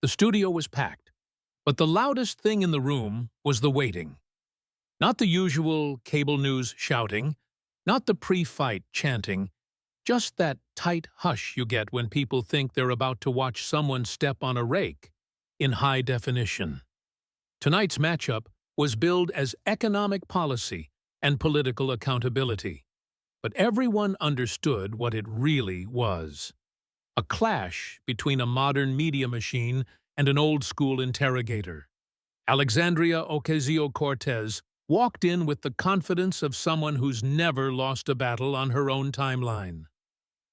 studio was packed, but the loudest thing in the room was the waiting. Not the usual cable news shouting, not the pre-fight chanting, just that tight hush you get when people think they're about to watch someone step on a rake in high definition. Tonight's matchup was billed as economic policy and political accountability, but everyone understood what it really was. A clash between a modern media machine and an old-school interrogator. Alexandria Ocasio-Cortez walked in with the confidence of someone who's never lost a battle on her own timeline.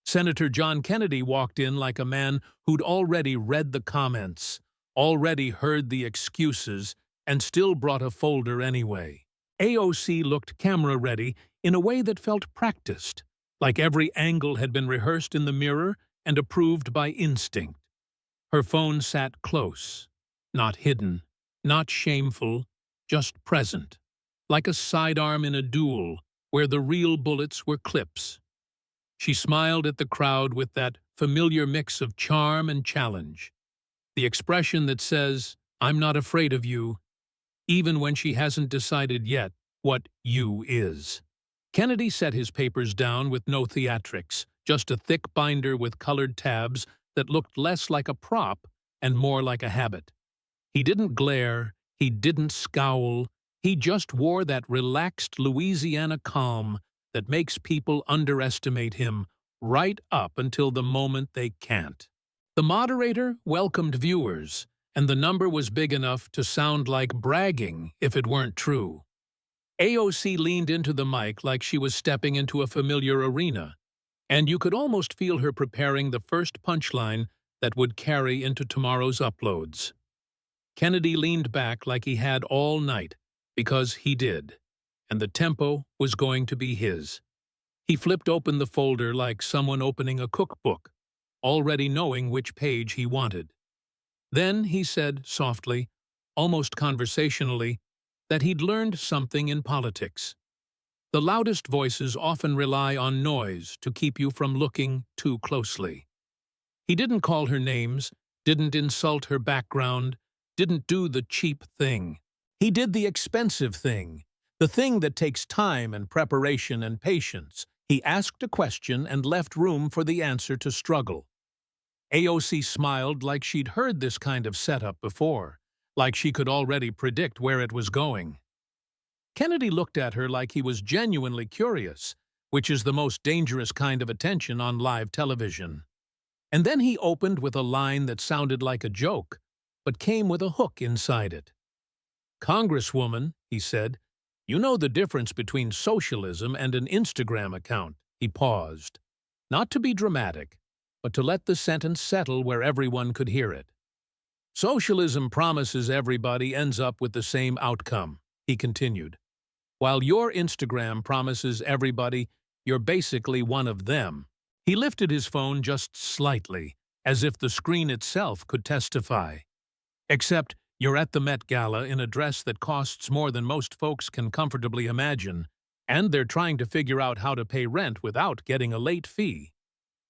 Senator John Kennedy walked in like a man who'd already read the comments, already heard the excuses, and still brought a folder anyway. AOC looked camera-ready in a way that felt practiced, like every angle had been rehearsed in the mirror and approved by instinct. Her phone sat close, not hidden, not shameful, just present, like a sidearm in a duel where the real bullets were clips. She smiled at the crowd with that familiar mix of charm and challenge, the expression that says, "I'm not afraid of you," even when she hasn't decided yet what you is. Kennedy set his papers down with no theatrics, just a thick binder with colored tabs that looked less like a prop and more like a habit. He didn't glare, he didn't scowl, he just wore that relaxed Louisiana calm that makes people underestimate him right up until the moment they can't. The moderator welcomed viewers, and the number was big enough to sound like bragging if it weren't true. AOC leaned into the mic like she was stepping into a familiar arena, and you could almost feel her preparing the first punchline that would carry into tomorrow's uploads. Kennedy leaned back like he had all night, because he did, and the tempo was going to be his. He flipped open the folder like someone opening a cookbook, already knowing which page he wanted. Then he said softly, almost conversationally, that he'd learned something in politics. The loudest voices often rely on noise to keep you from looking too closely. He didn't call her names, didn't insult her background, didn't do the cheap thing. He did the expensive thing, the thing that takes time and preparation and patience. He asked a question and left room for the answer to struggle. AOC smiled like she'd heard this kind of setup before, like she could already predict where it was going. Kennedy looked at her like he was genuinely curious, which is the most dangerous kind of attention on live television. And then he opened with a line that sounded like a joke, but came with a hook inside it. "Congresswoman," he said, "you know the difference between socialism and an Instagram account." He paused, not to be dramatic, but to let the sentence settle where everyone could hear it. "Socialism promises everybody ends up with the same outcome," he continued, "while your Instagram promises everybody you're basically one of them." He lifted his phone just slightly, as if the screen itself could testify. "Except you're at the Met Gala in a dress that costs more than most folks can comfortably imagine, and they're trying to figure out how to pay rent without getting a late fee."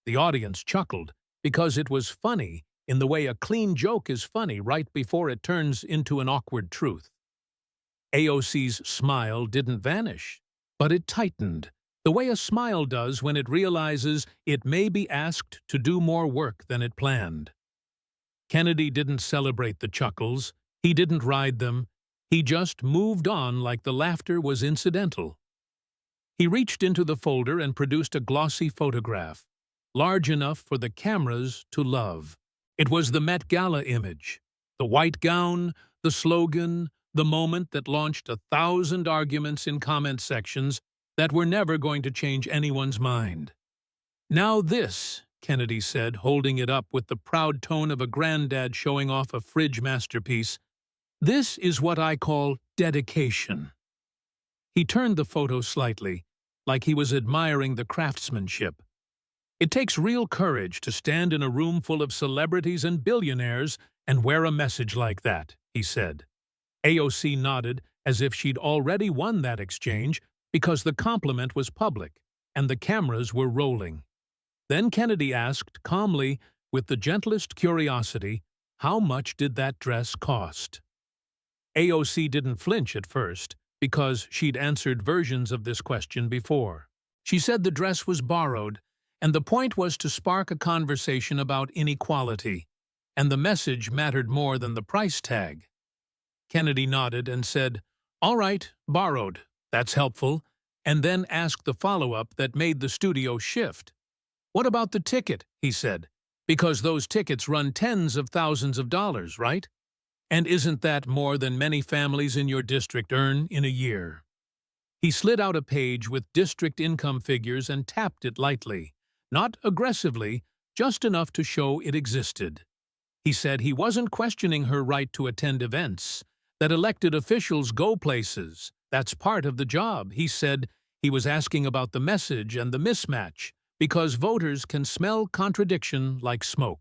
The audience chuckled, because it was funny in the way a clean joke is funny right before it turns into an awkward truth. AOC's smile didn't vanish, but it tightened, the way a smile does when it realizes it may be asked to do more work than it planned. Kennedy didn't celebrate the chuckles, he didn't ride them, he just moved on like the laughter was incidental. He reached into the folder and produced a glossy photograph, large enough for the cameras to love. It was the Met Gala image, the white gown, the slogan, the moment that launched 1,000 arguments in comment sections that were never going to change anyone's mind. "Now this," Kennedy said, holding it up with the proud tone of a granddad showing off a fridge masterpiece, "this is what I call dedication." He turned the photo slightly, like he was admiring the craftsmanship. "It takes real courage to stand in a room full of celebrities and billionaires and wear a message like that," he said. AOC nodded as if she'd already won that exchange because the compliment was public and the cameras were rolling. Then Kennedy asked calmly, with the gentlest curiosity, How much did that dress cost? AOC didn't flinch at first, because she'd answered versions of this question before. She said the dress was borrowed, and the point was to spark a conversation about inequality, and the message mattered more than the price tag. Kennedy nodded and said, "All right, borrowed. That's helpful," and then asked the follow-up that made the studio shift. "What about the ticket?" he said. "Because those tickets run tens of thousands of dollars, right? And isn't that more than many families in your district earn in a year?" He slid out a page with district income figures and tapped it lightly, not aggressively, just enough to show it existed. He said he wasn't questioning her right to attend events, that elected officials go places. That's part of the job. He said he was asking about the message and the mismatch, because voters can smell contradiction like smoke.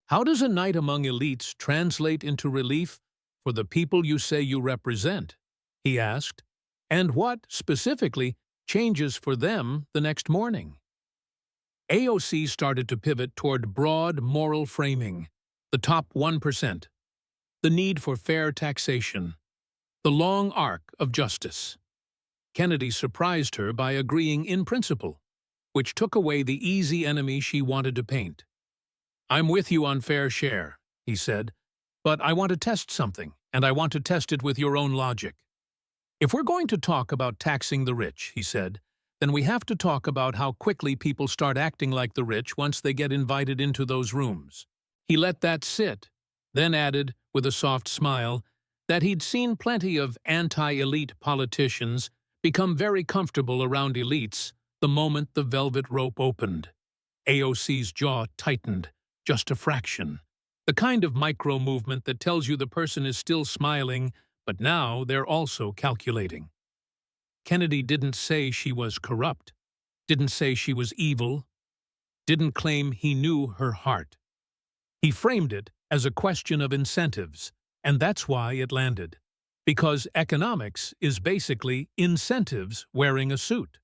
How does a night among elites translate into relief for the people you say you represent? He asked. And what, specifically, changes for them the next morning? AOC started to pivot toward broad moral framing, the top 1%, the need for fair taxation, the long arc of justice. Kennedy surprised her by agreeing in principle, which took away the easy enemy she wanted to paint. "I'm with you on fair share," he said, "but I want to test something, and I want to test it with your own logic. If we're going to talk about taxing the rich," he said, "then we have to talk about how quickly people start acting like the rich once they get invited into those rooms." He let that sit, then added, with a soft smile, that he'd seen plenty of anti-elite politicians become very comfortable around elites the moment the velvet rope opened. AOC's jaw tightened, just a fraction. The kind of micro-movement that tells you the person is still smiling, but now they're also calculating. Kennedy didn't say she was corrupt, didn't say she was evil, didn't claim he knew her heart. He framed it as a question of incentives, and that's why it landed. Because economics is basically incentives wearing a suit.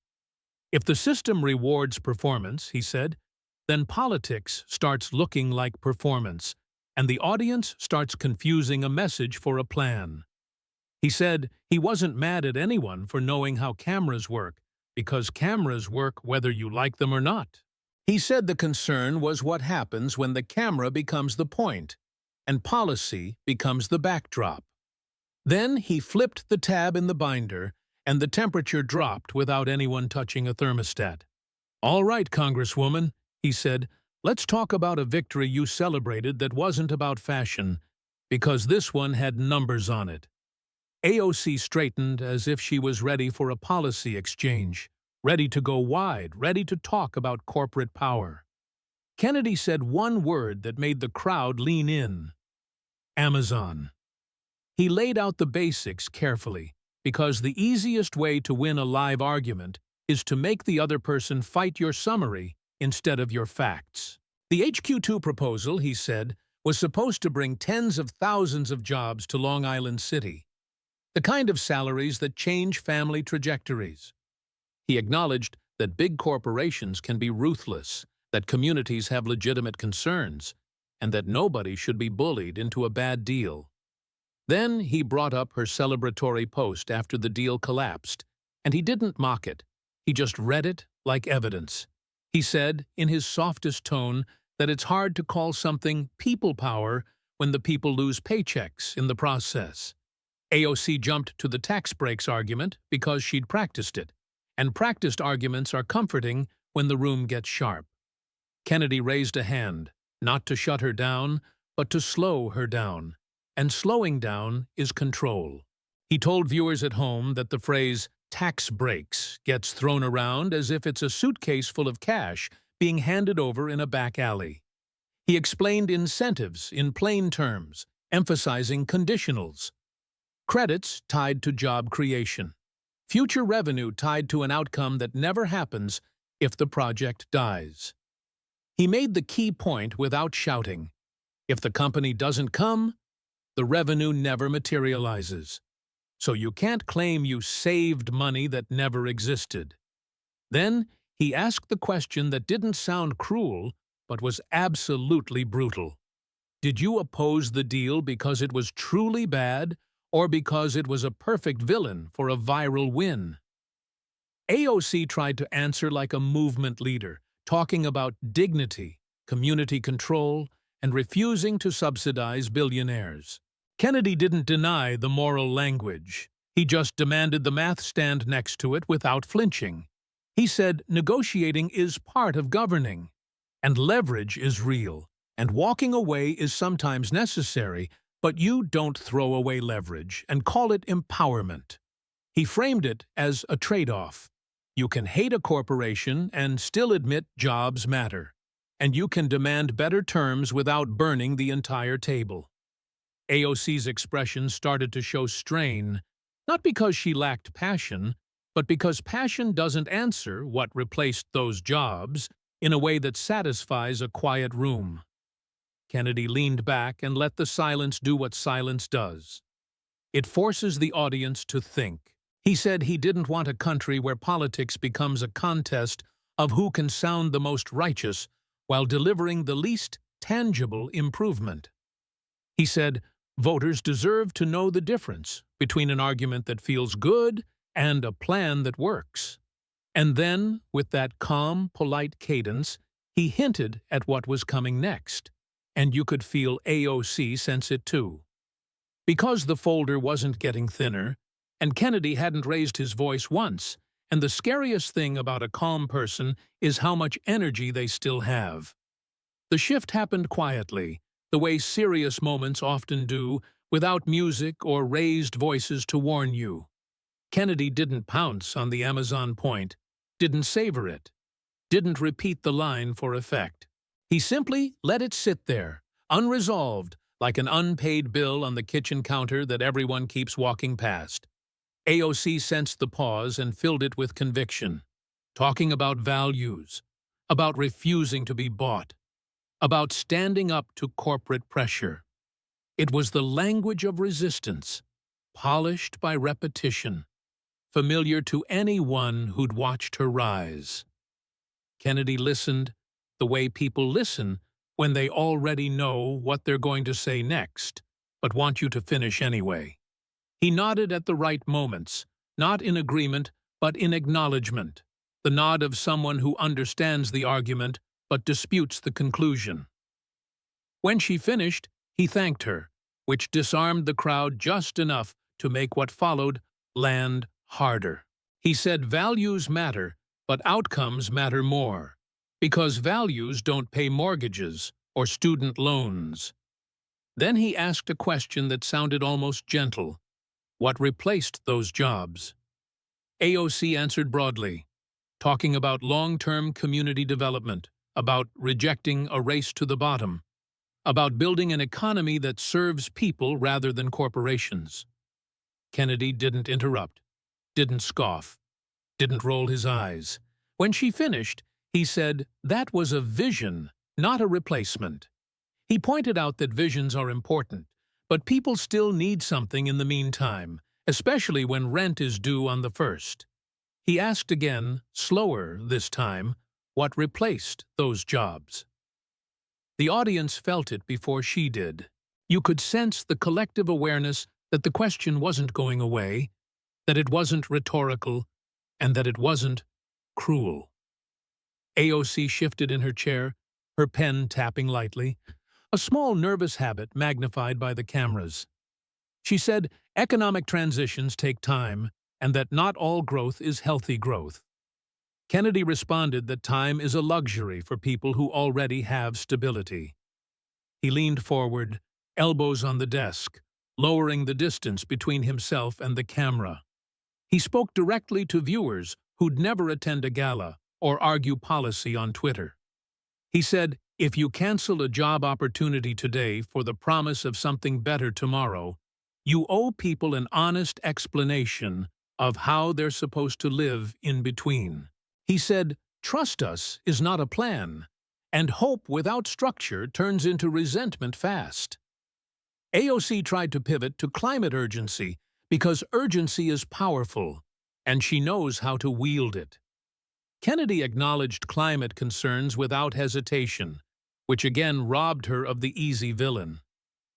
If the system rewards performance, he said, then politics starts looking like performance, and the audience starts confusing a message for a plan. He said he wasn't mad at anyone for knowing how cameras work, because cameras work whether you like them or not. He said the concern was what happens when the camera becomes the point, and policy becomes the backdrop. Then he flipped the tab in the binder, and the temperature dropped without anyone touching a thermostat. "All right, Congresswoman," he said, "let's talk about a victory you celebrated that wasn't about fashion, because this one had numbers on it." AOC straightened as if she was ready for a policy exchange, ready to go wide, ready to talk about corporate power. Kennedy said one word that made the crowd lean in: Amazon. He laid out the basics carefully, because the easiest way to win a live argument is to make the other person fight your summary instead of your facts. The HQ2 proposal, he said, was supposed to bring tens of thousands of jobs to Long Island City, the kind of salaries that change family trajectories. He acknowledged that big corporations can be ruthless, that communities have legitimate concerns, and that nobody should be bullied into a bad deal. Then he brought up her celebratory post after the deal collapsed, and he didn't mock it. He just read it like evidence. He said, in his softest tone, that it's hard to call something people power when the people lose paychecks in the process. AOC jumped to the tax breaks argument because she'd practiced it, and practiced arguments are comforting when the room gets sharp. Kennedy raised a hand, not to shut her down, but to slow her down, and slowing down is control. He told viewers at home that the phrase tax breaks gets thrown around as if it's a suitcase full of cash being handed over in a back alley. He explained incentives in plain terms, emphasizing conditionals. Credits tied to job creation. Future revenue tied to an outcome that never happens if the project dies. He made the key point without shouting. If the company doesn't come, the revenue never materializes. So you can't claim you saved money that never existed. Then he asked the question that didn't sound cruel, but was absolutely brutal. Did you oppose the deal because it was truly bad or because it was a perfect villain for a viral win? AOC tried to answer like a movement leader, talking about dignity, community control, and refusing to subsidize billionaires. Kennedy didn't deny the moral language. He just demanded the math stand next to it without flinching. He said negotiating is part of governing, and leverage is real, and walking away is sometimes necessary, but you don't throw away leverage and call it empowerment. He framed it as a trade-off. You can hate a corporation and still admit jobs matter, and you can demand better terms without burning the entire table. AOC's expression started to show strain, not because she lacked passion, but because passion doesn't answer what replaced those jobs in a way that satisfies a quiet room. Kennedy leaned back and let the silence do what silence does. It forces the audience to think. He said he didn't want a country where politics becomes a contest of who can sound the most righteous while delivering the least tangible improvement. He said, voters deserve to know the difference between an argument that feels good and a plan that works. And then, with that calm, polite cadence, he hinted at what was coming next, and you could feel AOC sense it too. Because the folder wasn't getting thinner, and Kennedy hadn't raised his voice once, and the scariest thing about a calm person is how much energy they still have. The shift happened quietly, the way serious moments often do, without music or raised voices to warn you. Kennedy didn't pounce on the Amazon point, didn't savor it, didn't repeat the line for effect. He simply let it sit there, unresolved, like an unpaid bill on the kitchen counter that everyone keeps walking past. AOC sensed the pause and filled it with conviction, talking about values, about refusing to be bought, about standing up to corporate pressure. It was the language of resistance, polished by repetition, familiar to anyone who'd watched her rise. Kennedy listened the way people listen when they already know what they're going to say next, but want you to finish anyway. He nodded at the right moments, not in agreement, but in acknowledgement, the nod of someone who understands the argument but disputes the conclusion. When she finished, he thanked her, which disarmed the crowd just enough to make what followed land harder. He said values matter, but outcomes matter more, because values don't pay mortgages or student loans. Then he asked a question that sounded almost gentle. What replaced those jobs? AOC answered broadly, talking about long-term community development, about rejecting a race to the bottom, about building an economy that serves people rather than corporations. Kennedy didn't interrupt, didn't scoff, didn't roll his eyes. When she finished, he said that was a vision, not a replacement. He pointed out that visions are important, but people still need something in the meantime, especially when rent is due on the 1st. He asked again, slower this time, what replaced those jobs. The audience felt it before she did. You could sense the collective awareness that the question wasn't going away, that it wasn't rhetorical, and that it wasn't cruel. AOC shifted in her chair, her pen tapping lightly, a small nervous habit magnified by the cameras. She said economic transitions take time and that not all growth is healthy growth. Kennedy responded that time is a luxury for people who already have stability. He leaned forward, elbows on the desk, lowering the distance between himself and the camera. He spoke directly to viewers who'd never attend a gala or argue policy on Twitter. He said, if you cancel a job opportunity today for the promise of something better tomorrow, you owe people an honest explanation of how they're supposed to live in between. He said, trust us is not a plan, and hope without structure turns into resentment fast. AOC tried to pivot to climate urgency because urgency is powerful, and she knows how to wield it. Kennedy acknowledged climate concerns without hesitation, which again robbed her of the easy villain.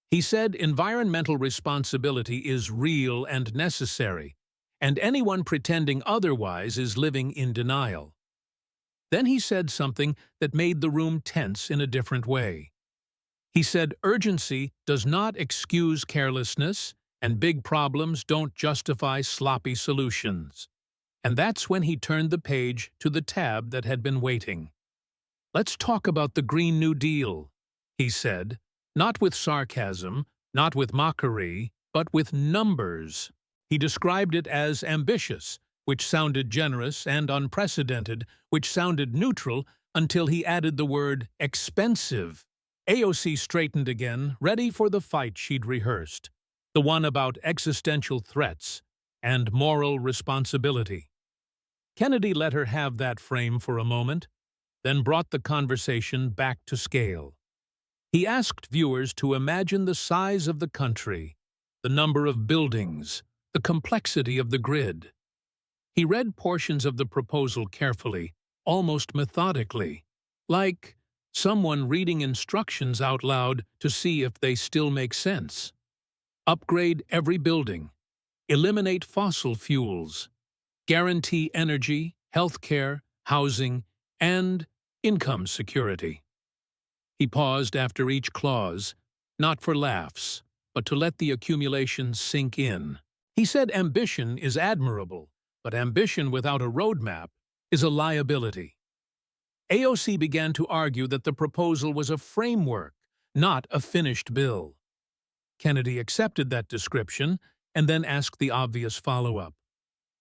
He said environmental responsibility is real and necessary, and anyone pretending otherwise is living in denial. Then he said something that made the room tense in a different way. He said urgency does not excuse carelessness, and big problems don't justify sloppy solutions. And that's when he turned the page to the tab that had been waiting. "Let's talk about the Green New Deal," he said, not with sarcasm, not with mockery, but with numbers. He described it as ambitious, which sounded generous, and unprecedented, which sounded neutral, until he added the word expensive. AOC straightened again, ready for the fight she'd rehearsed, the one about existential threats and moral responsibility. Kennedy let her have that frame for a moment, then brought the conversation back to scale. He asked viewers to imagine the size of the country, the number of buildings, the complexity of the grid. He read portions of the proposal carefully, almost methodically, like someone reading instructions out loud to see if they still make sense. Upgrade every building. Eliminate fossil fuels. Guarantee energy, healthcare, housing, and income security. He paused after each clause, not for laughs, but to let the accumulation sink in. He said ambition is admirable, but ambition without a roadmap is a liability. AOC began to argue that the proposal was a framework, not a finished bill. Kennedy accepted that description and then asked the obvious follow-up.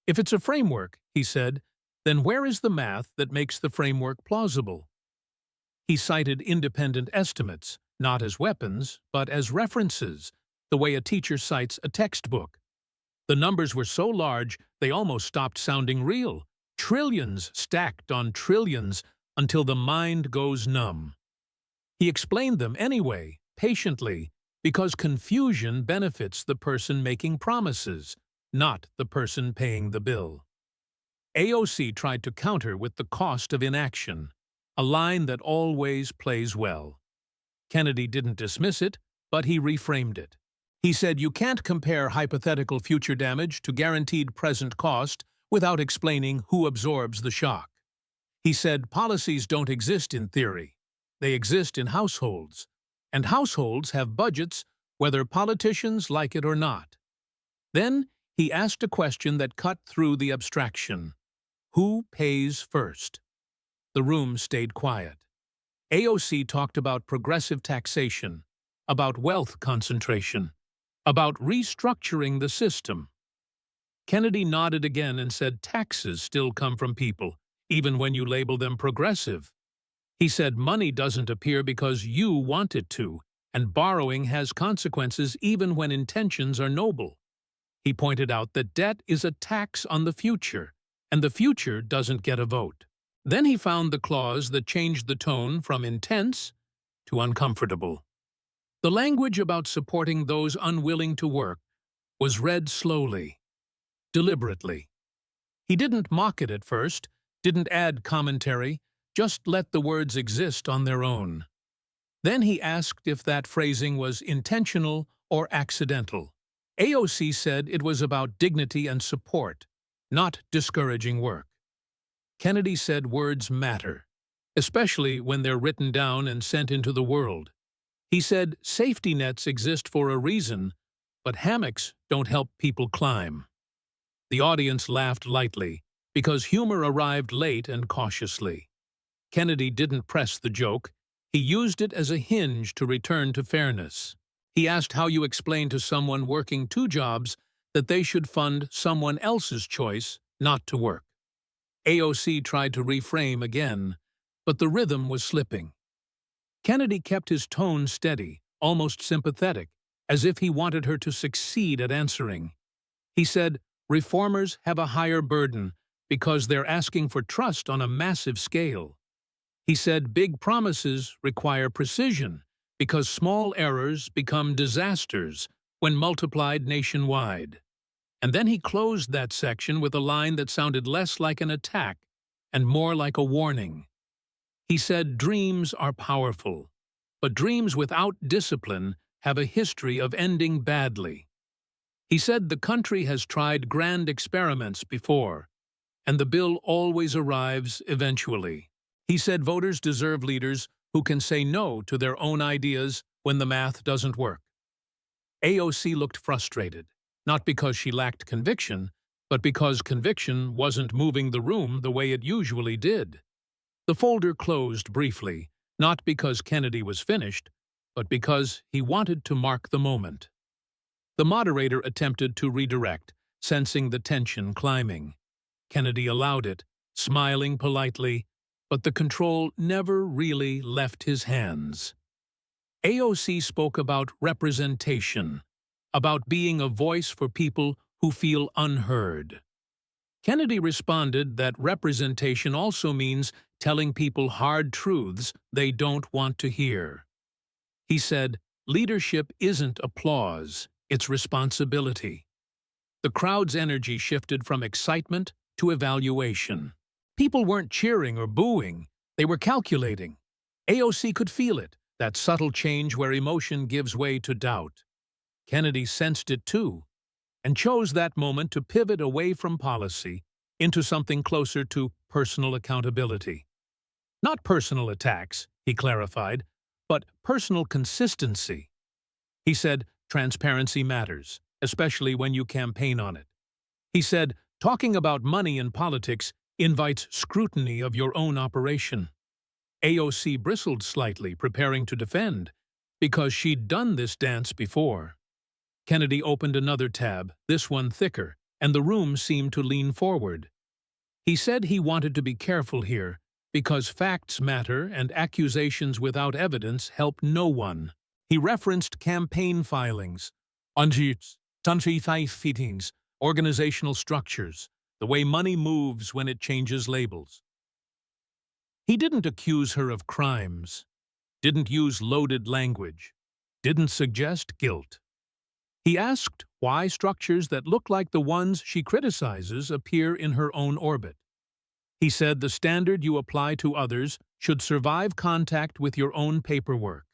If it's a framework, he said, then where is the math that makes the framework plausible? He cited independent estimates, not as weapons, but as references, the way a teacher cites a textbook. The numbers were so large they almost stopped sounding real. Trillions stacked on trillions until the mind goes numb. He explained them anyway, patiently, because confusion benefits the person making promises, not the person paying the bill. AOC tried to counter with the cost of inaction, a line that always plays well. Kennedy didn't dismiss it, but he reframed it. He said you can't compare hypothetical future damage to guaranteed present cost without explaining who absorbs the shock. He said policies don't exist in theory. They exist in households, and households have budgets whether politicians like it or not. Then he asked a question that cut through the abstraction. Who pays first? The room stayed quiet. AOC talked about progressive taxation, about wealth concentration, about restructuring the system. Kennedy nodded again and said taxes still come from people, even when you label them progressive. He said money doesn't appear because you want it to, and borrowing has consequences even when intentions are noble. He pointed out that debt is a tax on the future, and the future doesn't get a vote. Then he found the clause that changed the tone from intense to uncomfortable. The language about supporting those unwilling to work was read slowly, deliberately. He didn't mock it at first, didn't add commentary, just let the words exist on their own. Then he asked if that phrasing was intentional or accidental. AOC said it was about dignity and support, not discouraging work. Kennedy said words matter, especially when they're written down and sent into the world. He said safety nets exist for a reason, but hammocks don't help people climb. The audience laughed lightly, because humor arrived late and cautiously. Kennedy didn't press the joke. He used it as a hinge to return to fairness. He asked how you explain to someone working 2 jobs that they should fund someone else's choice not to work. AOC tried to reframe again, but the rhythm was slipping. Kennedy kept his tone steady, almost sympathetic, as if he wanted her to succeed at answering. He said, reformers have a higher burden because they're asking for trust on a massive scale. He said big promises require precision because small errors become disasters when multiplied nationwide. And then he closed that section with a line that sounded less like an attack and more like a warning. He said dreams are powerful, but dreams without discipline have a history of ending badly. He said the country has tried grand experiments before, and the bill always arrives eventually. He said voters deserve leaders who can say no to their own ideas when the math doesn't work. AOC looked frustrated, not because she lacked conviction, but because conviction wasn't moving the room the way it usually did. The folder closed briefly, not because Kennedy was finished, but because he wanted to mark the moment. The moderator attempted to redirect, sensing the tension climbing. Kennedy allowed it, smiling politely, but the control never really left his hands. AOC spoke about representation, about being a voice for people who feel unheard. Kennedy responded that representation also means telling people hard truths they don't want to hear. He said, leadership isn't applause, it's responsibility. The crowd's energy shifted from excitement to evaluation. People weren't cheering or booing, they were calculating. AOC could feel it, that subtle change where emotion gives way to doubt. Kennedy sensed it too, and chose that moment to pivot away from policy into something closer to personal accountability. Not personal attacks, he clarified, but personal consistency. He said, transparency matters, especially when you campaign on it. He said, talking about money in politics invites scrutiny of your own operation. AOC bristled slightly, preparing to defend, because she'd done this dance before. Kennedy opened another tab, this one thicker, and the room seemed to lean forward. He said he wanted to be careful here, because facts matter and accusations without evidence help no one. He referenced campaign filings, fittings, organizational structures, the way money moves when it changes labels. He didn't accuse her of crimes, didn't use loaded language, didn't suggest guilt. He asked why structures that look like the ones she criticizes appear in her own orbit. He said the standard you apply to others should survive contact with your own paperwork.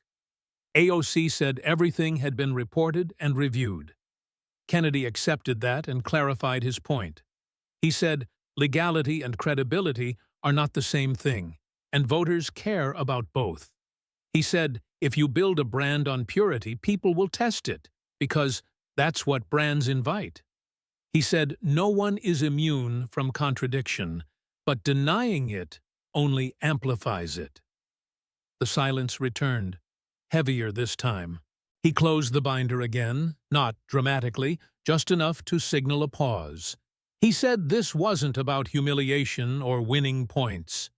AOC said everything had been reported and reviewed. Kennedy accepted that and clarified his point. He said legality and credibility are not the same thing, and voters care about both. He said if you build a brand on purity, people will test it, because that's what brands invite. He said no one is immune from contradiction, but denying it only amplifies it. The silence returned, heavier this time. He closed the binder again, not dramatically, just enough to signal a pause. He said this wasn't about humiliation or winning points.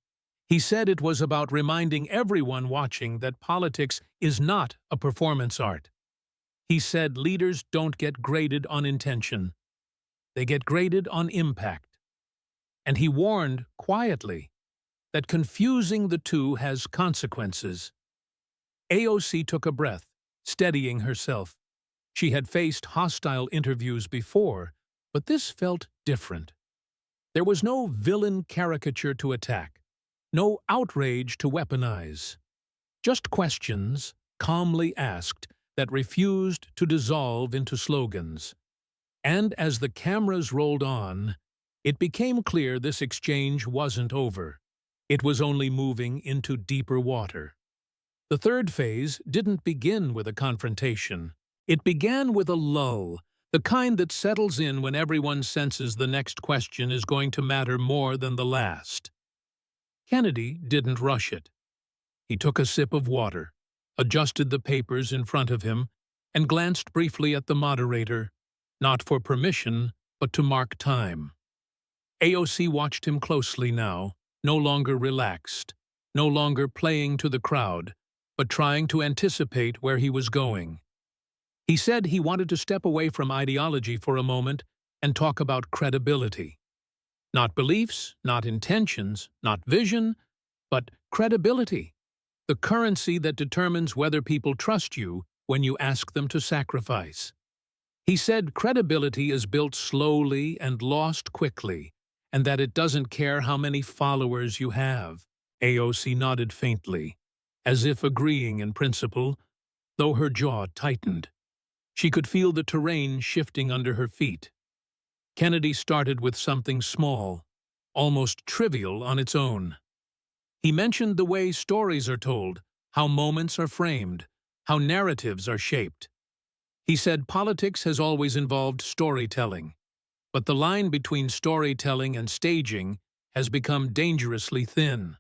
He said it was about reminding everyone watching that politics is not a performance art. He said leaders don't get graded on intention. They get graded on impact. And he warned, quietly, that confusing the two has consequences. AOC took a breath, steadying herself. She had faced hostile interviews before, but this felt different. There was no villain caricature to attack, no outrage to weaponize. Just questions, calmly asked, that refused to dissolve into slogans. And as the cameras rolled on, it became clear this exchange wasn't over. It was only moving into deeper water. The third phase didn't begin with a confrontation. It began with a lull, the kind that settles in when everyone senses the next question is going to matter more than the last. Kennedy didn't rush it. He took a sip of water, adjusted the papers in front of him, and glanced briefly at the moderator, not for permission, but to mark time. AOC watched him closely now, no longer relaxed, no longer playing to the crowd, but trying to anticipate where he was going. He said he wanted to step away from ideology for a moment and talk about credibility. Not beliefs, not intentions, not vision, but credibility, the currency that determines whether people trust you when you ask them to sacrifice. He said credibility is built slowly and lost quickly, and that it doesn't care how many followers you have. AOC nodded faintly. as if agreeing in principle, though her jaw tightened. She could feel the terrain shifting under her feet. Kennedy started with something small, almost trivial on its own. He mentioned the way stories are told, how moments are framed, how narratives are shaped. He said politics has always involved storytelling, but the line between storytelling and staging has become dangerously thin.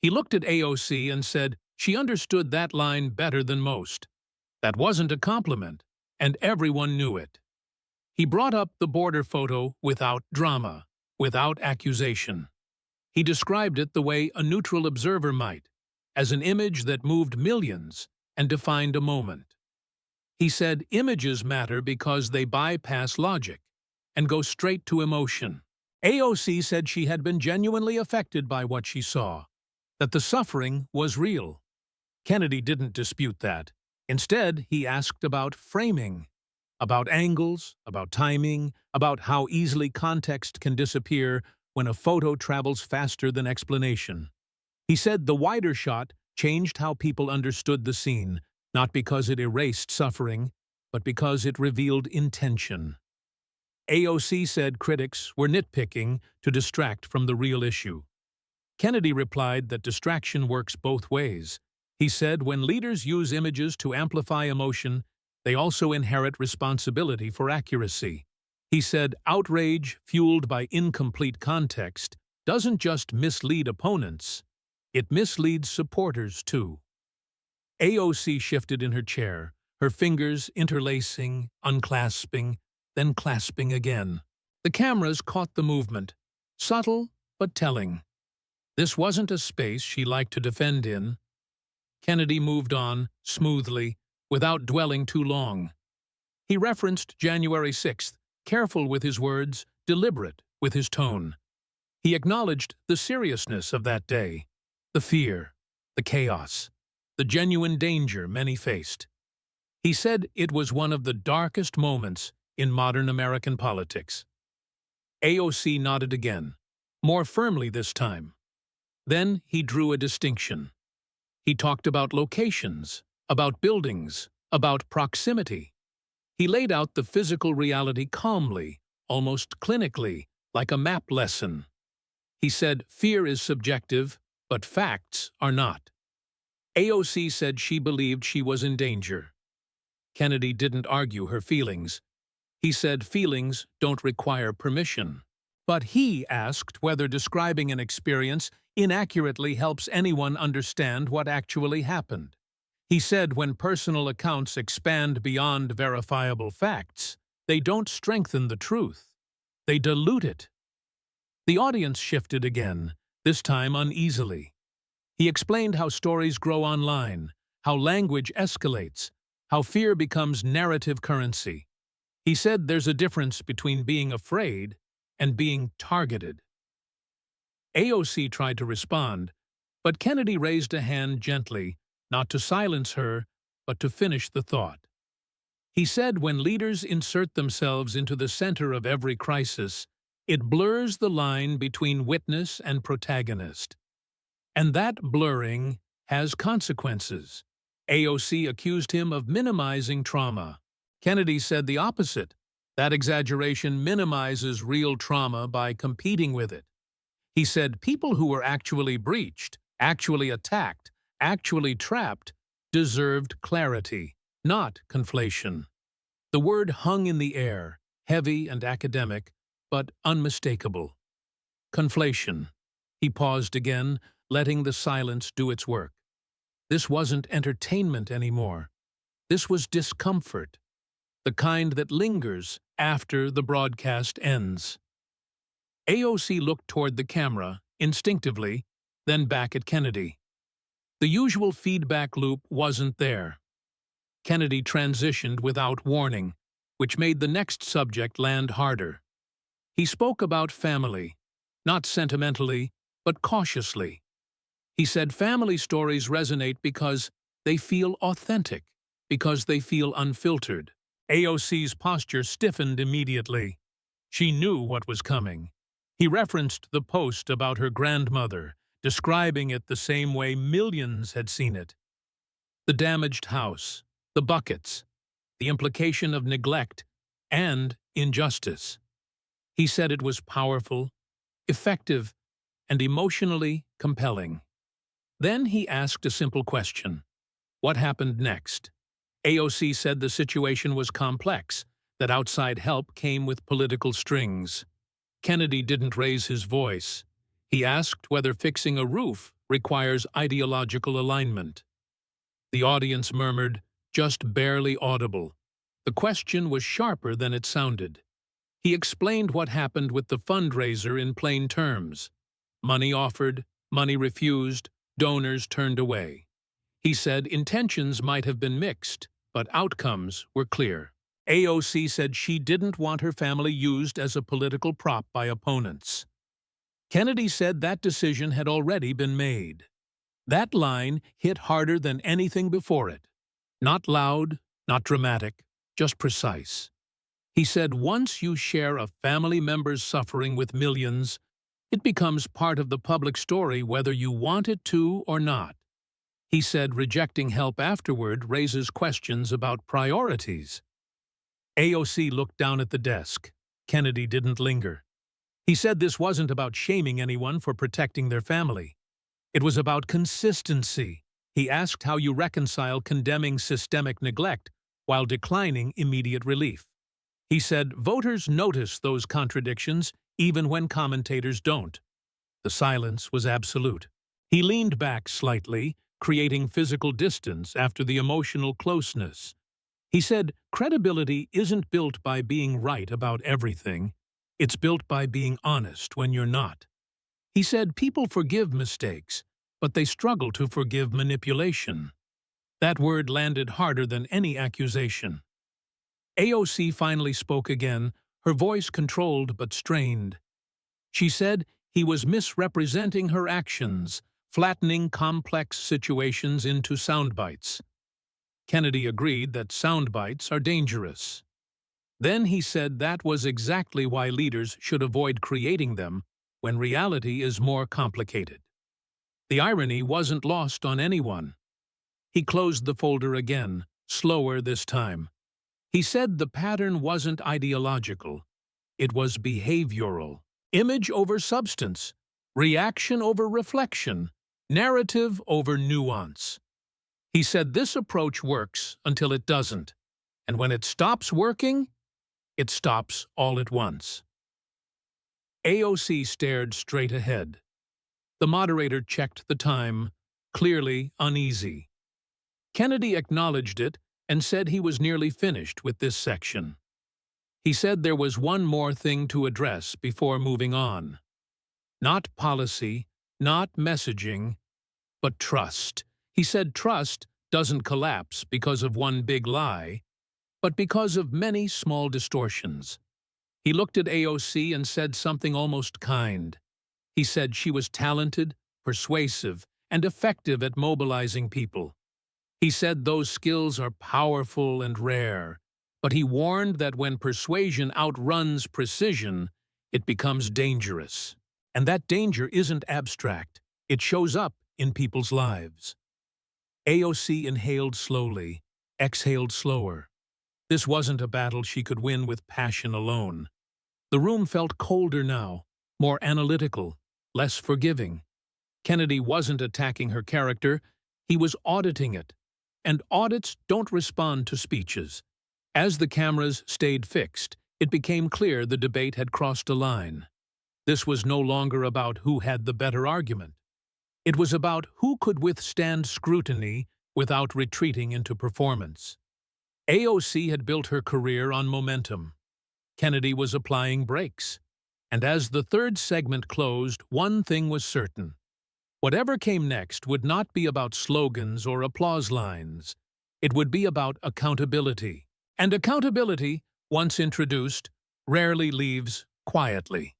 He looked at AOC and said she understood that line better than most. That wasn't a compliment, and everyone knew it. He brought up the border photo without drama, without accusation. He described it the way a neutral observer might, as an image that moved millions and defined a moment. He said images matter because they bypass logic and go straight to emotion. AOC said she had been genuinely affected by what she saw, that the suffering was real. Kennedy didn't dispute that. Instead, he asked about framing, about angles, about timing, about how easily context can disappear when a photo travels faster than explanation. He said the wider shot changed how people understood the scene, not because it erased suffering, but because it revealed intention. AOC said critics were nitpicking to distract from the real issue. Kennedy replied that distraction works both ways. He said when leaders use images to amplify emotion, they also inherit responsibility for accuracy. He said outrage fueled by incomplete context doesn't just mislead opponents, it misleads supporters too. AOC shifted in her chair, her fingers interlacing, unclasping, then clasping again. The cameras caught the movement, subtle but telling. This wasn't a space she liked to defend in. Kennedy moved on, smoothly, without dwelling too long. He referenced January 6th, careful with his words, deliberate with his tone. He acknowledged the seriousness of that day, the fear, the chaos, the genuine danger many faced. He said it was one of the darkest moments in modern American politics. AOC nodded again, more firmly this time. Then he drew a distinction. He talked about locations, about buildings, about proximity. He laid out the physical reality calmly, almost clinically, like a map lesson. He said fear is subjective, but facts are not. AOC said she believed she was in danger. Kennedy didn't argue her feelings. He said feelings don't require permission. But he asked whether describing an experience inaccurately helps anyone understand what actually happened. He said when personal accounts expand beyond verifiable facts, they don't strengthen the truth. They dilute it. The audience shifted again, this time uneasily. He explained how stories grow online, how language escalates, how fear becomes narrative currency. He said there's a difference between being afraid and being targeted. AOC tried to respond, but Kennedy raised a hand gently, not to silence her, but to finish the thought. He said when leaders insert themselves into the center of every crisis, it blurs the line between witness and protagonist. And that blurring has consequences. AOC accused him of minimizing trauma. Kennedy said the opposite. That exaggeration minimizes real trauma by competing with it. He said people who were actually breached, actually attacked, actually trapped, deserved clarity, not conflation. The word hung in the air, heavy and academic, but unmistakable. Conflation. He paused again, letting the silence do its work. This wasn't entertainment anymore. This was discomfort, the kind that lingers after the broadcast ends. AOC looked toward the camera, instinctively, then back at Kennedy. The usual feedback loop wasn't there. Kennedy transitioned without warning, which made the next subject land harder. He spoke about family, not sentimentally, but cautiously. He said family stories resonate because they feel authentic, because they feel unfiltered. AOC's posture stiffened immediately. She knew what was coming. He referenced the post about her grandmother, describing it the same way millions had seen it. The damaged house, the buckets, the implication of neglect and injustice. He said it was powerful, effective, and emotionally compelling. Then he asked a simple question. What happened next? AOC said the situation was complex, that outside help came with political strings. Kennedy didn't raise his voice. He asked whether fixing a roof requires ideological alignment. The audience murmured, just barely audible. The question was sharper than it sounded. He explained what happened with the fundraiser in plain terms. Money offered, money refused, donors turned away. He said intentions might have been mixed, but outcomes were clear. AOC said she didn't want her family used as a political prop by opponents. Kennedy said that decision had already been made. That line hit harder than anything before it. Not loud, not dramatic, just precise. He said once you share a family member's suffering with millions, it becomes part of the public story whether you want it to or not. He said rejecting help afterward raises questions about priorities. AOC looked down at the desk. Kennedy didn't linger. He said this wasn't about shaming anyone for protecting their family. It was about consistency. He asked how you reconcile condemning systemic neglect while declining immediate relief. He said voters notice those contradictions even when commentators don't. The silence was absolute. He leaned back slightly, creating physical distance after the emotional closeness. He said credibility isn't built by being right about everything. It's built by being honest when you're not. He said people forgive mistakes, but they struggle to forgive manipulation. That word landed harder than any accusation. AOC finally spoke again, her voice controlled but strained. She said he was misrepresenting her actions, flattening complex situations into sound bites. Kennedy agreed that sound bites are dangerous. Then he said that was exactly why leaders should avoid creating them when reality is more complicated. The irony wasn't lost on anyone. He closed the folder again, slower this time. He said the pattern wasn't ideological. It was behavioral. Image over substance, reaction over reflection, narrative over nuance. He said this approach works until it doesn't, and when it stops working, it stops all at once. AOC stared straight ahead. The moderator checked the time, clearly uneasy. Kennedy acknowledged it and said he was nearly finished with this section. He said there was one more thing to address before moving on. Not policy, not messaging, but trust. He said trust doesn't collapse because of one big lie, but because of many small distortions. He looked at AOC and said something almost kind. He said she was talented, persuasive, and effective at mobilizing people. He said those skills are powerful and rare, but he warned that when persuasion outruns precision, it becomes dangerous. And that danger isn't abstract. It shows up in people's lives. AOC inhaled slowly, exhaled slower. This wasn't a battle she could win with passion alone. The room felt colder now, more analytical, less forgiving. Kennedy wasn't attacking her character, he was auditing it. And audits don't respond to speeches. As the cameras stayed fixed, it became clear the debate had crossed a line. This was no longer about who had the better argument. It was about who could withstand scrutiny without retreating into performance. AOC had built her career on momentum. Kennedy was applying brakes. And as the third segment closed, one thing was certain. Whatever came next would not be about slogans or applause lines. It would be about accountability. And accountability, once introduced, rarely leaves quietly.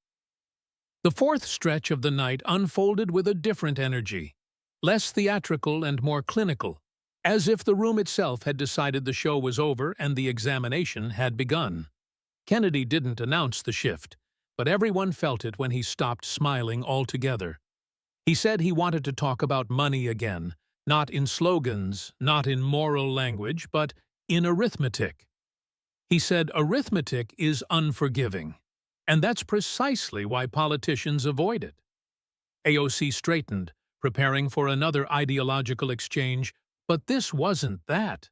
The fourth stretch of the night unfolded with a different energy, less theatrical and more clinical, as if the room itself had decided the show was over and the examination had begun. Kennedy didn't announce the shift, but everyone felt it when he stopped smiling altogether. He said he wanted to talk about money again, not in slogans, not in moral language, but in arithmetic. He said arithmetic is unforgiving, and that's precisely why politicians avoid it. AOC straightened, preparing for another ideological exchange, but this wasn't that.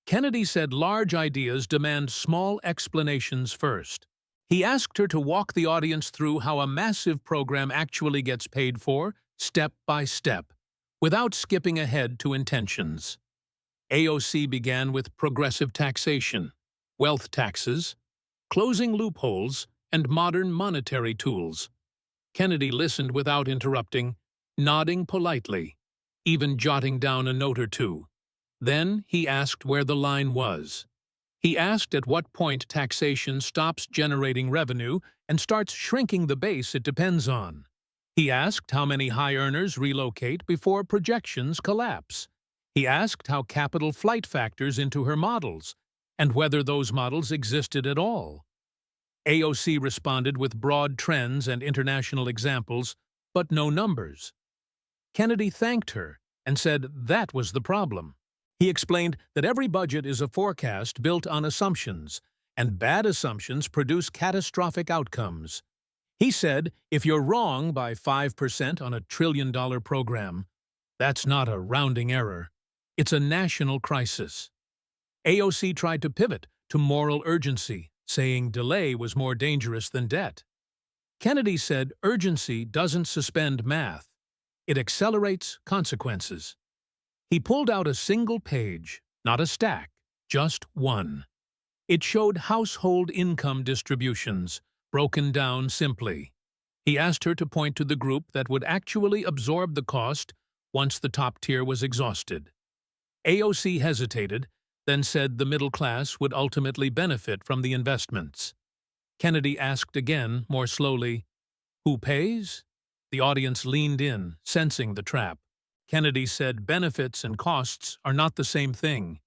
Kennedy said large ideas demand small explanations first. He asked her to walk the audience through how a massive program actually gets paid for, step by step, without skipping ahead to intentions. AOC began with progressive taxation, wealth taxes, closing loopholes, and modern monetary tools. Kennedy listened without interrupting, nodding politely, even jotting down a note or two. Then he asked where the line was. He asked at what point taxation stops generating revenue and starts shrinking the base it depends on. He asked how many high earners relocate before projections collapse. He asked how capital flight factors into her models, and whether those models existed at all. AOC responded with broad trends and international examples, but no numbers. Kennedy thanked her and said that was the problem. He explained that every budget is a forecast built on assumptions, and bad assumptions produce catastrophic outcomes. He said if you're wrong by 5% on a trillion-dollar program, that's not a rounding error. It's a national crisis. AOC tried to pivot to moral urgency, saying delay was more dangerous than debt. Kennedy said urgency doesn't suspend math. It accelerates consequences. He pulled out a single page, not a stack, just one. It showed household income distributions, broken down simply. He asked her to point to the group that would actually absorb the cost once the top tier was exhausted. AOC hesitated, then said the middle class would ultimately benefit from the investments. Kennedy asked again, more slowly, "Who pays?" The audience leaned in, sensing the trap. Kennedy said benefits and costs are not the same thing,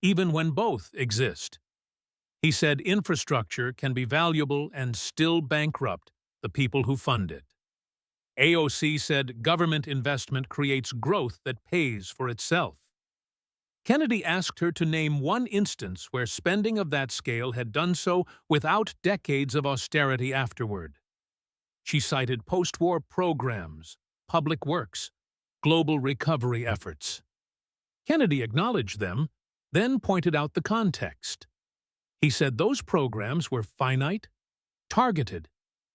even when both exist. He said infrastructure can be valuable and still bankrupt the people who fund it. AOC said government investment creates growth that pays for itself. Kennedy asked her to name one instance where spending of that scale had done so without decades of austerity afterward. She cited post-war programs, public works, global recovery efforts. Kennedy acknowledged them, then pointed out the context. He said those programs were finite, targeted,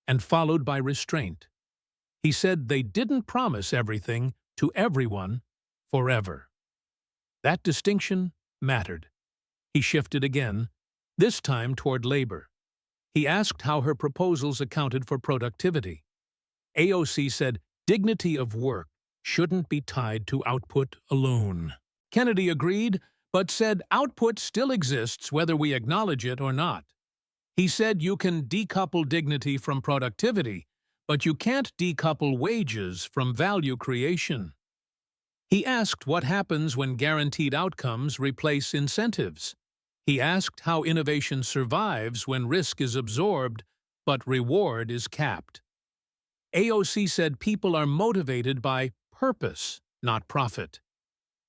and followed by restraint. He said they didn't promise everything to everyone forever. That distinction mattered. He shifted again, this time toward labor. He asked how her proposals accounted for productivity. AOC said dignity of work shouldn't be tied to output alone. Kennedy agreed, but said output still exists whether we acknowledge it or not. He said you can decouple dignity from productivity, but you can't decouple wages from value creation. He asked what happens when guaranteed outcomes replace incentives. He asked how innovation survives when risk is absorbed, but reward is capped. AOC said people are motivated by purpose, not profit.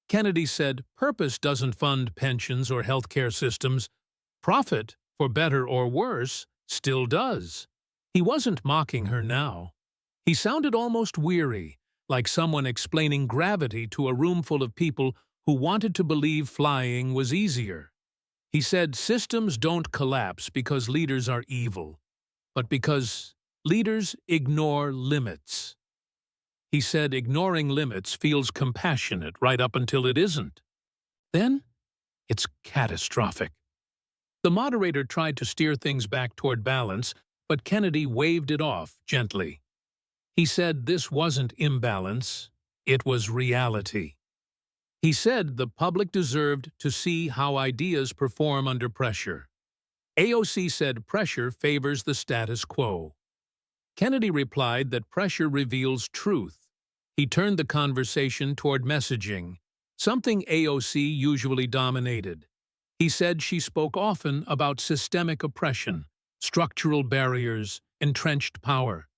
Kennedy said purpose doesn't fund pensions or healthcare systems. Profit, for better or worse, still does. He wasn't mocking her now. He sounded almost weary, like someone explaining gravity to a room full of people who wanted to believe flying was easier. He said systems don't collapse because leaders are evil, but because leaders ignore limits. He said ignoring limits feels compassionate right up until it isn't. Then, it's catastrophic. The moderator tried to steer things back toward balance, but Kennedy waved it off gently. He said this wasn't imbalance, it was reality. He said the public deserved to see how ideas perform under pressure. AOC said pressure favors the status quo. Kennedy replied that pressure reveals truth. He turned the conversation toward messaging, something AOC usually dominated. He said she spoke often about systemic oppression, structural barriers, entrenched power.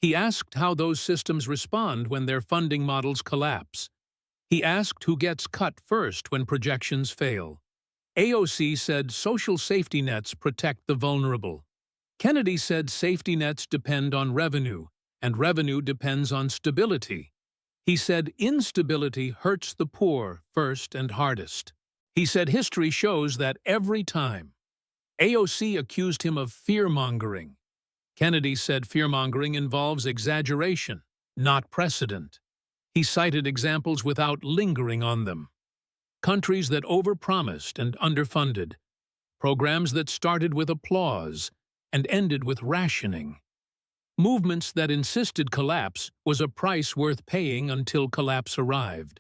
He asked how those systems respond when their funding models collapse. He asked who gets cut first when projections fail. AOC said social safety nets protect the vulnerable. Kennedy said safety nets depend on revenue, and revenue depends on stability. He said instability hurts the poor first and hardest. He said history shows that every time. AOC accused him of fear-mongering. Kennedy said fear-mongering involves exaggeration, not precedent. He cited examples without lingering on them. Countries that overpromised and underfunded. Programs that started with applause and ended with rationing. Movements that insisted collapse was a price worth paying until collapse arrived.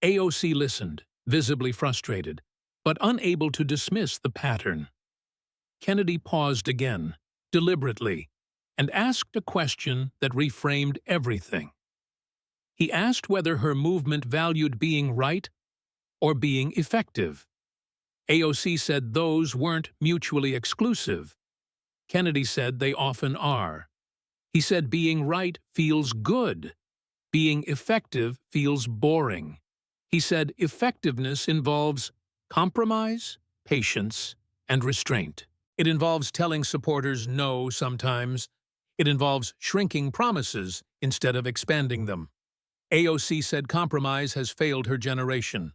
AOC listened, visibly frustrated, but unable to dismiss the pattern. Kennedy paused again, deliberately, and asked a question that reframed everything. He asked whether her movement valued being right or being effective. AOC said those weren't mutually exclusive. Kennedy said they often are. He said being right feels good. Being effective feels boring. He said effectiveness involves compromise, patience, and restraint. It involves telling supporters no sometimes. It involves shrinking promises instead of expanding them. AOC said compromise has failed her generation.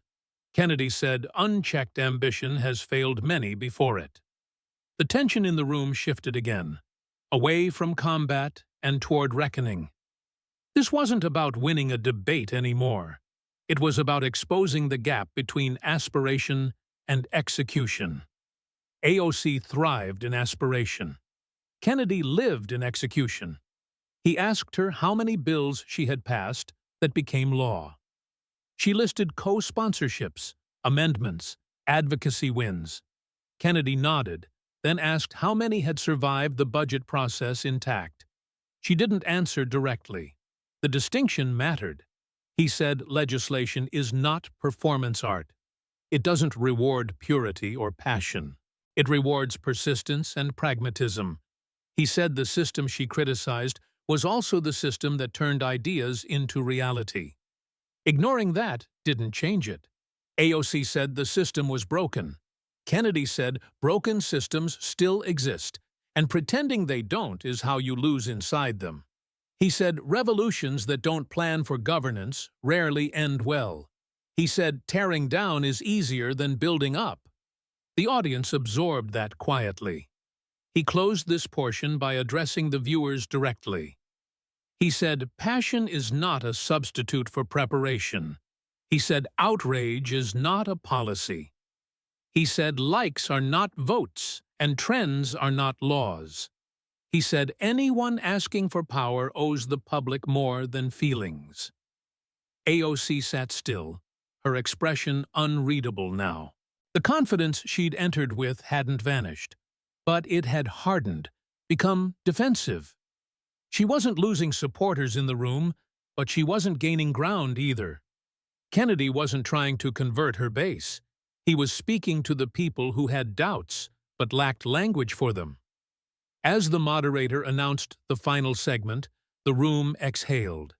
Kennedy said unchecked ambition has failed many before it. The tension in the room shifted again, away from combat and toward reckoning. This wasn't about winning a debate anymore. It was about exposing the gap between aspiration and execution. AOC thrived in aspiration. Kennedy lived in execution. He asked her how many bills she had passed that became law. She listed co-sponsorships, amendments, advocacy wins. Kennedy nodded, then asked how many had survived the budget process intact. She didn't answer directly. The distinction mattered. He said legislation is not performance art. It doesn't reward purity or passion. It rewards persistence and pragmatism. He said the system she criticized was also the system that turned ideas into reality. Ignoring that didn't change it. AOC said the system was broken. Kennedy said broken systems still exist, and pretending they don't is how you lose inside them. He said revolutions that don't plan for governance rarely end well. He said tearing down is easier than building up. The audience absorbed that quietly. He closed this portion by addressing the viewers directly. He said passion is not a substitute for preparation. He said outrage is not a policy. He said likes are not votes, and trends are not laws. He said anyone asking for power owes the public more than feelings. AOC sat still, her expression unreadable now. The confidence she'd entered with hadn't vanished, but it had hardened, become defensive. She wasn't losing supporters in the room, but she wasn't gaining ground either. Kennedy wasn't trying to convert her base. He was speaking to the people who had doubts, but lacked language for them. As the moderator announced the final segment, the room exhaled.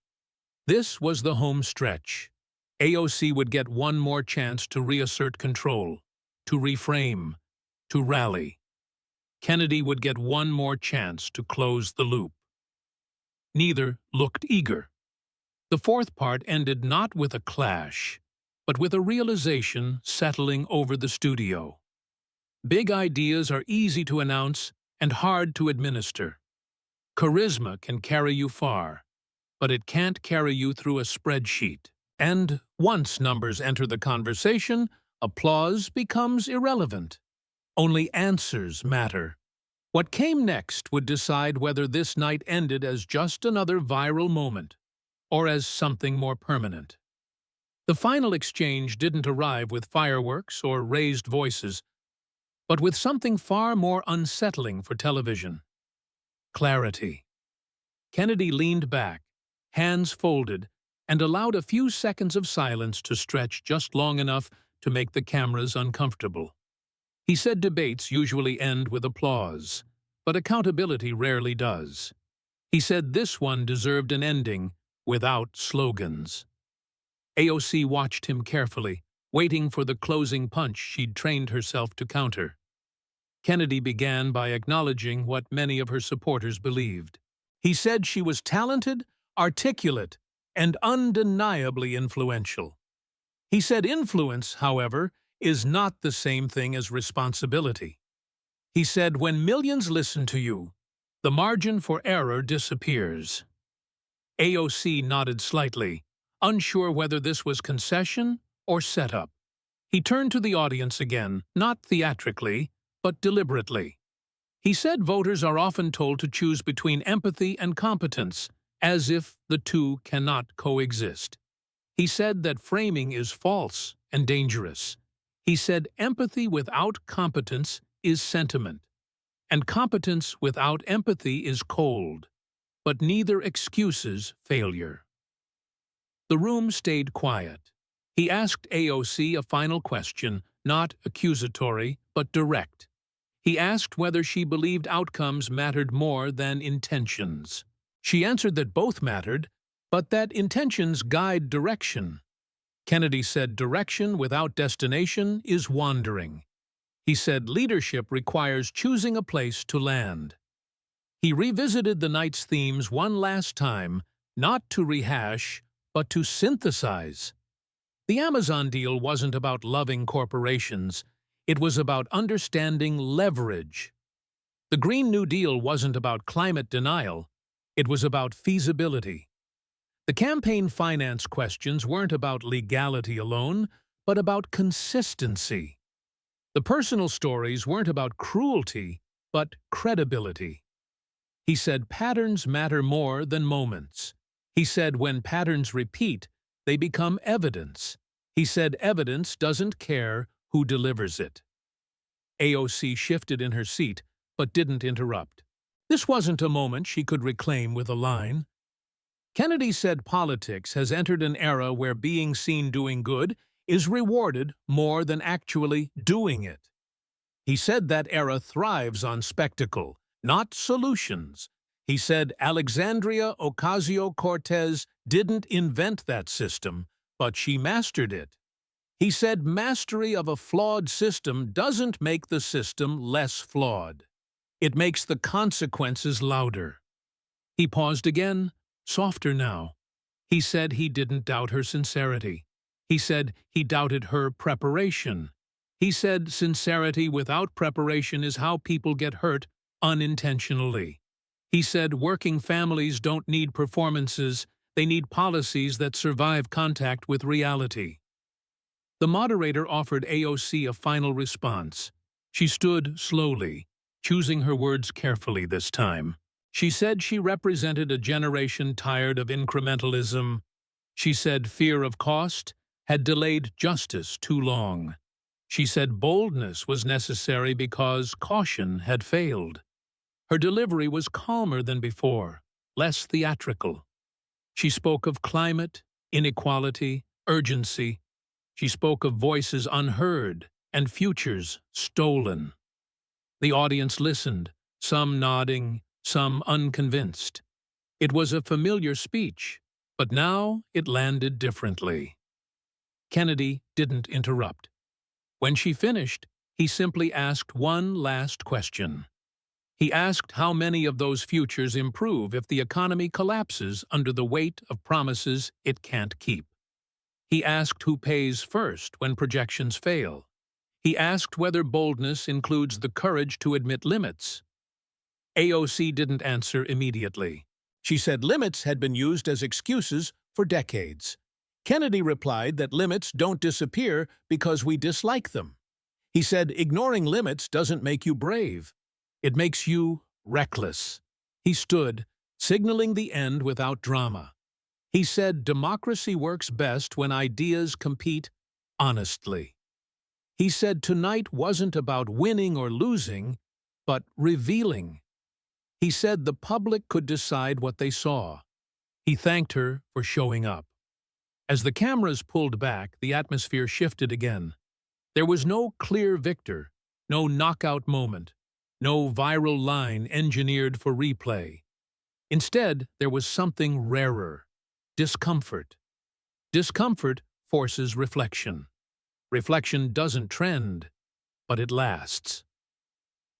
This was the home stretch. AOC would get one more chance to reassert control, to reframe, to rally. Kennedy would get one more chance to close the loop. Neither looked eager. The fourth part ended not with a clash, but with a realization settling over the studio. Big ideas are easy to announce and hard to administer. Charisma can carry you far, but it can't carry you through a spreadsheet. And once numbers enter the conversation, applause becomes irrelevant. Only answers matter. What came next would decide whether this night ended as just another viral moment, or as something more permanent. The final exchange didn't arrive with fireworks or raised voices, but with something far more unsettling for television. Clarity. Kennedy leaned back, hands folded, and allowed a few seconds of silence to stretch just long enough to make the cameras uncomfortable. He said debates usually end with applause, but accountability rarely does. He said this one deserved an ending without slogans. AOC watched him carefully, waiting for the closing punch she'd trained herself to counter. Kennedy began by acknowledging what many of her supporters believed. He said she was talented, articulate, and undeniably influential. He said influence, however, is not the same thing as responsibility. He said when millions listen to you, the margin for error disappears. AOC nodded slightly, unsure whether this was concession or setup. He turned to the audience again, not theatrically, but deliberately. He said voters are often told to choose between empathy and competence, as if the two cannot coexist. He said that framing is false and dangerous. He said empathy without competence is sentiment, and competence without empathy is cold, but neither excuses failure. The room stayed quiet. He asked AOC a final question, not accusatory, but direct. He asked whether she believed outcomes mattered more than intentions. She answered that both mattered, but that intentions guide direction. Kennedy said direction without destination is wandering. He said leadership requires choosing a place to land. He revisited the night's themes one last time, not to rehash, but to synthesize. The Amazon deal wasn't about loving corporations. It was about understanding leverage. The Green New Deal wasn't about climate denial. It was about feasibility. The campaign finance questions weren't about legality alone, but about consistency. The personal stories weren't about cruelty, but credibility. He said patterns matter more than moments. He said when patterns repeat, they become evidence. He said evidence doesn't care who delivers it. AOC shifted in her seat, but didn't interrupt. This wasn't a moment she could reclaim with a line. Kennedy said politics has entered an era where being seen doing good is rewarded more than actually doing it. He said that era thrives on spectacle, not solutions. He said Alexandria Ocasio-Cortez didn't invent that system, but she mastered it. He said mastery of a flawed system doesn't make the system less flawed. It makes the consequences louder. He paused again, softer now. He said he didn't doubt her sincerity. He said he doubted her preparation. He said sincerity without preparation is how people get hurt unintentionally. He said working families don't need performances, they need policies that survive contact with reality. The moderator offered AOC a final response. She stood slowly, choosing her words carefully this time. She said she represented a generation tired of incrementalism. She said fear of cost had delayed justice too long. She said boldness was necessary because caution had failed. Her delivery was calmer than before, less theatrical. She spoke of climate, inequality, urgency. She spoke of voices unheard and futures stolen. The audience listened, some nodding, some unconvinced. It was a familiar speech, but now it landed differently. Kennedy didn't interrupt. When she finished, he simply asked one last question. He asked how many of those futures improve if the economy collapses under the weight of promises it can't keep. He asked who pays first when projections fail. He asked whether boldness includes the courage to admit limits. AOC didn't answer immediately. She said limits had been used as excuses for decades. Kennedy replied that limits don't disappear because we dislike them. He said ignoring limits doesn't make you brave. It makes you reckless. He stood, signaling the end without drama. He said democracy works best when ideas compete honestly. He said tonight wasn't about winning or losing, but revealing. He said the public could decide what they saw. He thanked her for showing up. As the cameras pulled back, the atmosphere shifted again. There was no clear victor, no knockout moment, no viral line engineered for replay. Instead, there was something rarer: discomfort. Discomfort forces reflection. Reflection doesn't trend, but it lasts.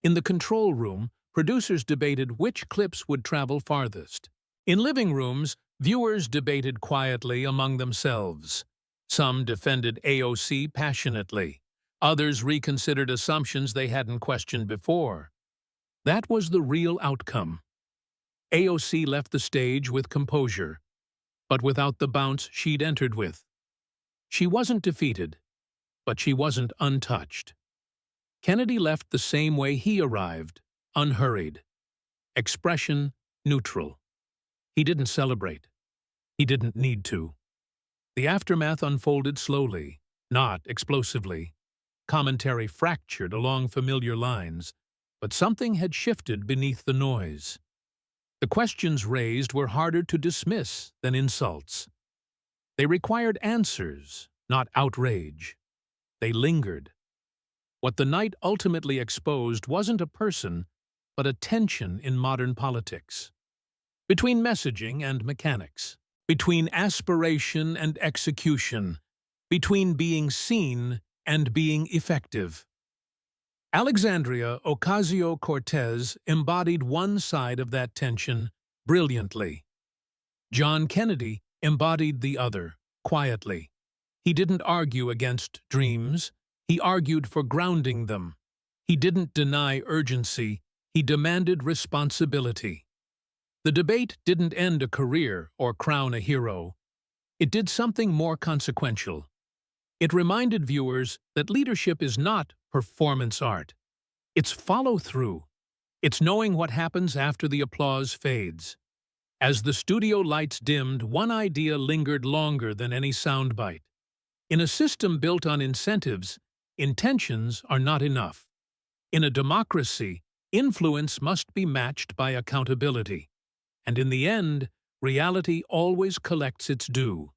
In the control room, producers debated which clips would travel farthest. In living rooms, viewers debated quietly among themselves. Some defended AOC passionately. Others reconsidered assumptions they hadn't questioned before. That was the real outcome. AOC left the stage with composure, but without the bounce she'd entered with. She wasn't defeated, but she wasn't untouched. Kennedy left the same way he arrived, unhurried. Expression neutral. He didn't celebrate. He didn't need to. The aftermath unfolded slowly, not explosively. Commentary fractured along familiar lines, but something had shifted beneath the noise. The questions raised were harder to dismiss than insults. They required answers, not outrage. They lingered. What the night ultimately exposed wasn't a person, but a tension in modern politics. Between messaging and mechanics. Between aspiration and execution. Between being seen and being effective. Alexandria Ocasio-Cortez embodied one side of that tension brilliantly. John Kennedy embodied the other, quietly. He didn't argue against dreams. He argued for grounding them. He didn't deny urgency. He demanded responsibility. The debate didn't end a career or crown a hero. It did something more consequential. It reminded viewers that leadership is not performance art. It's follow-through. It's knowing what happens after the applause fades. As the studio lights dimmed, one idea lingered longer than any soundbite. In a system built on incentives, intentions are not enough. In a democracy, influence must be matched by accountability. And in the end, reality always collects its due.